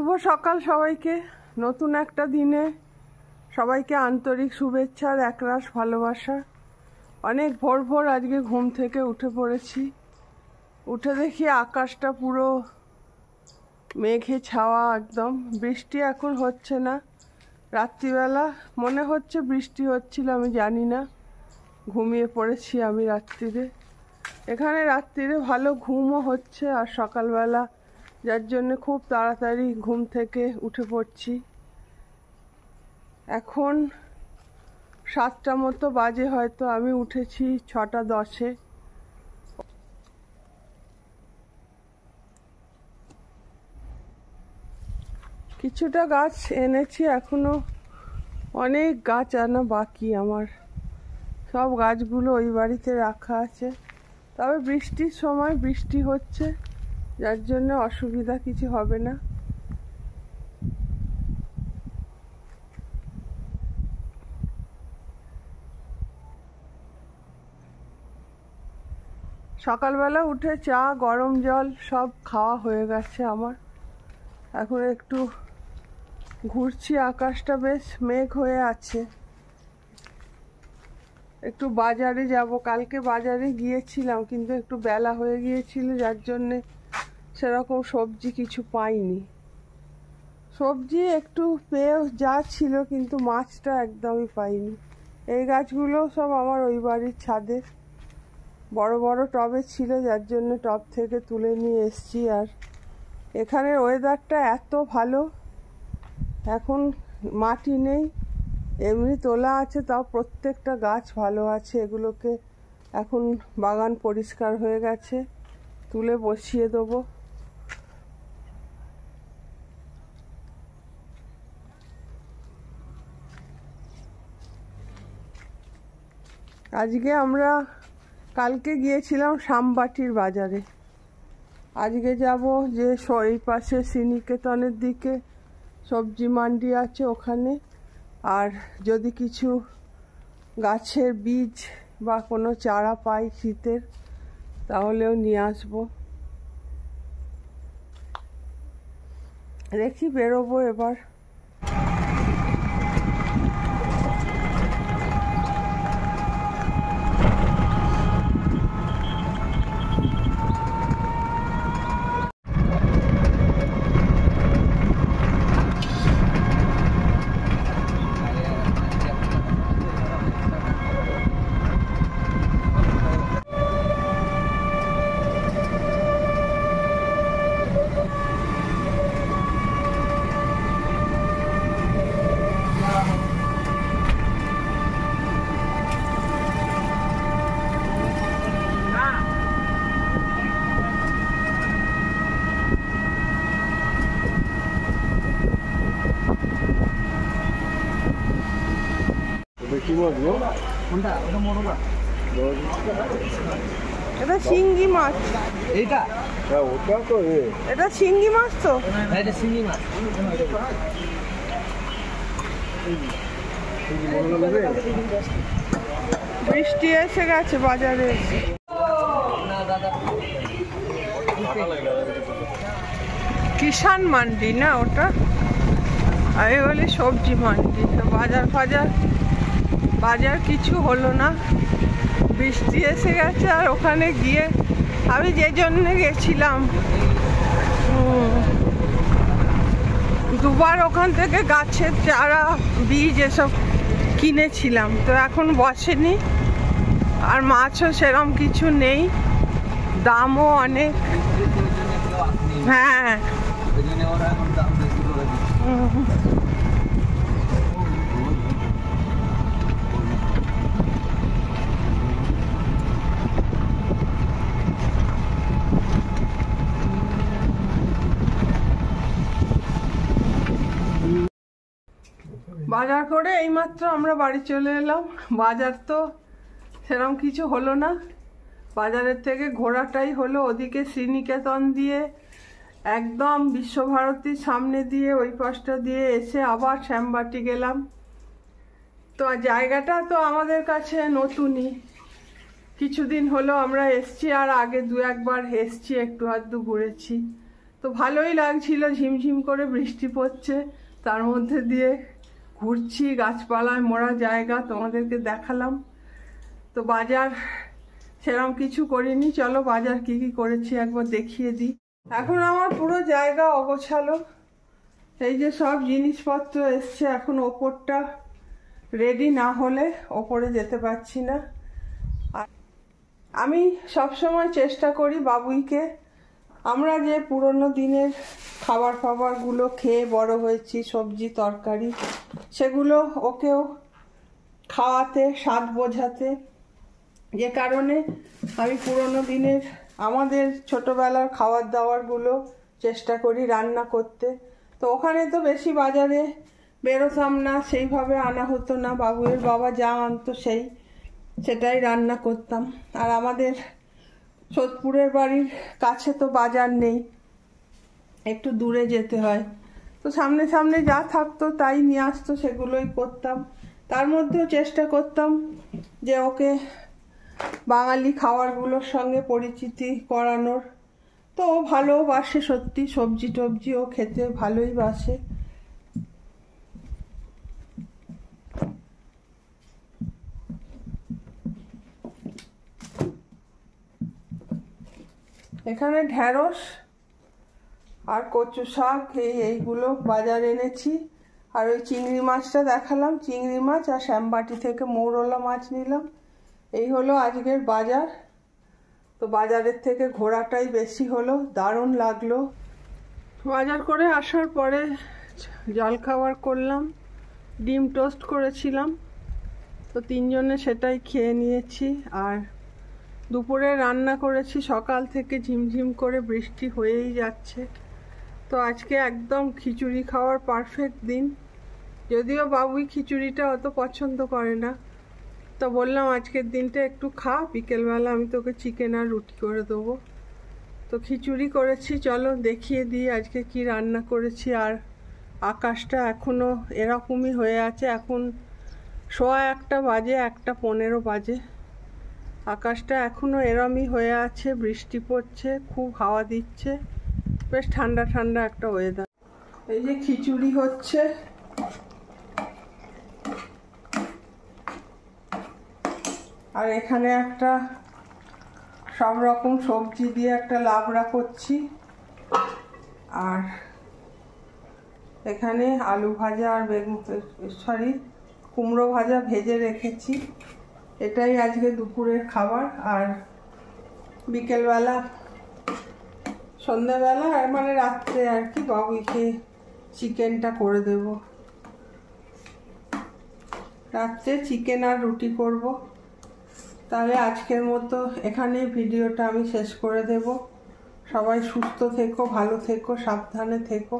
শুভ সকাল সবাইকে। নতুন একটা দিনে সবাইকে আন্তরিক শুভেচ্ছা আর একরাশ ভালোবাসা। অনেক ভোর ভোর আজকে ঘুম থেকে উঠে পড়েছি। উঠে দেখি আকাশটা পুরো মেঘে ছাওয়া, একদম বৃষ্টি এখন হচ্ছে না। রাত্রিবেলা মনে হচ্ছে বৃষ্টি হচ্ছিল, আমি জানি না, ঘুমিয়ে পড়েছি আমি রাত্রিরে। এখানে রাত্রিরে ভালো ঘুমও হচ্ছে আর সকালবেলা, যার জন্য খুব তাড়াতাড়ি ঘুম থেকে উঠে পড়ছি। এখন 7টা মতো বাজে, হয়তো আমি উঠেছি 6টা 10-এ। কিছুটা গাছ এনেছি, এখনো অনেক গাছ আনা বাকি আমার। সব গাছগুলো ওই বাড়িতে রাখা আছে, তবে বৃষ্টির সময় বৃষ্টি হচ্ছে, যার জন্য অসুবিধা কিছু হবে না। সকালবেলা উঠে চা, গরম জল সব খাওয়া হয়ে গেছে আমার। এখন একটু ঘুরছি, আকাশটা বেশ মেঘ হয়ে আছে। একটু বাজারে যাব, কালকে বাজারে গিয়েছিলাম কিন্তু একটু বেলা হয়ে গিয়েছিল, যার জন্যে সেরকম সবজি কিছু পাইনি। সবজি একটু পেয়ে যা ছিল, কিন্তু মাছটা একদমই পাইনি। এই গাছগুলো সব আমার ওই বাড়ির ছাদের বড় বড় টবে ছিল, যার জন্য টব থেকে তুলে নিয়ে এসছি। আর এখানের ওয়েদারটা এত ভালো, এখন মাটি নেই, এমনি তোলা আছে, তাও প্রত্যেকটা গাছ ভালো আছে। এগুলোকে এখন বাগান পরিষ্কার হয়ে গেছে, তুলে বসিয়ে দেবো। আজকে আমরা কালকে গিয়েছিলাম সামবাটির বাজারে, আজকে যাব যে এই পাশে শ্রীনিকেতনের দিকে সবজি মান্ডি আছে ওখানে। আর যদি কিছু গাছের বীজ বা কোনো চারা পাই শীতের, তাহলেও নিয়ে আসবো। দেখি বেরোবো এবার। এটা শিঙ্গি মাছ, এইটা ওটা তো এটা শিঙ্গি মাছ তো, এটা শিঙ্গি মাছ। বৃষ্টি এসে গেছে বাজারে। কিষান মান্ডি না ওটা, আমি বলি সবজি মান্ডি। বাজার কিছু হলো না, বৃষ্টি এসে গেছে। আর ওখানে গিয়ে আমি যে জন্য গেছিলাম, দুবার ওখান থেকে গাছের চারা, বীজ এসব কিনেছিলাম, তো এখন বসেনি। আর মাছও সেরকম কিছু নেই, দামও অনেক। হ্যাঁ, বাজার করে এইমাত্র আমরা বাড়ি চলে এলাম। বাজার তো সেরকম কিছু হলো না, বাজারের থেকে ঘোরাটাই হলো। ওদিকে শ্রীনিকেতন দিয়ে একদম বিশ্বভারতীর সামনে দিয়ে ওই পাশটা দিয়ে এসে আবার শ্যামবাটি গেলাম। তো জায়গাটা তো আমাদের কাছে নতুনই, কিছুদিন হলো আমরা এসছি, আর আগে 2-1 বার এসছি, একটু আধটু ঘুরেছি। তো ভালোই লাগছিল, ঝিমঝিম করে বৃষ্টি পড়ছে, তার মধ্যে দিয়ে ঘুরছি, গাছপালায় মোড়া জায়গা তোমাদেরকে দেখালাম। তো বাজার সেরকম কিছু করিনি, চলো বাজার কি কি করেছি একবার দেখিয়ে দিই। এখন আমার পুরো জায়গা অগোছালো, এই যে সব জিনিসপত্র এসছে, এখন ওপরটা রেডি না হলে ওপরে যেতে পারছি না। আমি সবসময় চেষ্টা করি বাবুইকে, আমরা যে পুরনো দিনের খাবারগুলো খেয়ে বড় হয়েছি, সবজি তরকারি, সেগুলো ওকেও খাওয়াতে, স্বাদ বোঝাতে। যে কারণে আমি পুরনো দিনের আমাদের ছোটবেলার খাবার দাবারগুলো চেষ্টা করি রান্না করতে। তো ওখানে তো বেশি বাজারে বেরোতাম না, সেইভাবে আনা হতো না, বাবুয়ের বাবা যা আনতো সেটাই রান্না করতাম। আর আমাদের সোদপুরের বাড়ির কাছে তো বাজার নেই, একটু দূরে যেতে হয়। তো সামনে সামনে যা থাকতো তাই নিয়ে আসতো, সেগুলোই করতাম। তার মধ্যেও চেষ্টা করতাম যে ওকে বাঙালি খাবারগুলোর সঙ্গে পরিচিতি করানোর। তো ও ভালোবাসে সত্যি, সবজি টবজি ও খেতে ভালোই বাসে। এখানে ঢেঁড়স আর কচু শাক এইগুলো বাজার এনেছি। আর ওই চিংড়ি মাছটা দেখালাম, চিংড়ি মাছ আর শ্যামবাটি থেকে মৌরলা মাছ নিলাম। এই হলো আজকের বাজার। তো বাজারের থেকে ঘোরাটাই বেশি হলো, দারুণ লাগলো। বাজার করে আসার পরে জলখাবার করলাম, ডিম টোস্ট করেছিলাম, তো তিনজনে সেটাই খেয়ে নিয়েছি। আর দুপুরে রান্না করেছি, সকাল থেকে ঝিমঝিম করে বৃষ্টি হয়েই যাচ্ছে। তো আজকে একদম খিচুড়ি খাওয়ার পারফেক্ট দিন, যদিও বাবুই খিচুড়িটা অত পছন্দ করে না। তো বললাম আজকের দিনটা একটু খা, বিকেলবেলা আমি তোকে চিকেন আর রুটি করে দেবো। তো খিচুড়ি করেছি, চলো দেখিয়ে দিই আজকে কি রান্না করেছি। আর আকাশটা এখনও এরকমই হয়ে আছে, এখন 1:15 বাজে, 1:15 বাজে। আকাশটা এখনও এরমই হয়ে আছে, বৃষ্টি পড়ছে, খুব হাওয়া দিচ্ছে, বেশ ঠান্ডা ঠান্ডা একটা ওয়েদার। এই যে খিচুড়ি হচ্ছে, আর এখানে একটা সব রকম সবজি দিয়ে একটা লাবড়া করছি। আর এখানে আলু ভাজা আর কুমড়ো ভাজা ভেজে রেখেছি। এটাই আজকে দুপুরের খাবার। আর বিকেলবেলা, সন্ধ্যাবেলা আর মানে রাত্রে আর কি বাবুইকে চিকেনটা করে দেব। রাত্রে চিকেন আর রুটি করব। তাহলে আজকের মতো এখানেই ভিডিওটা আমি শেষ করে দেব। সবাই সুস্থ থেকো, ভালো থেকো, সাবধানে থেকো।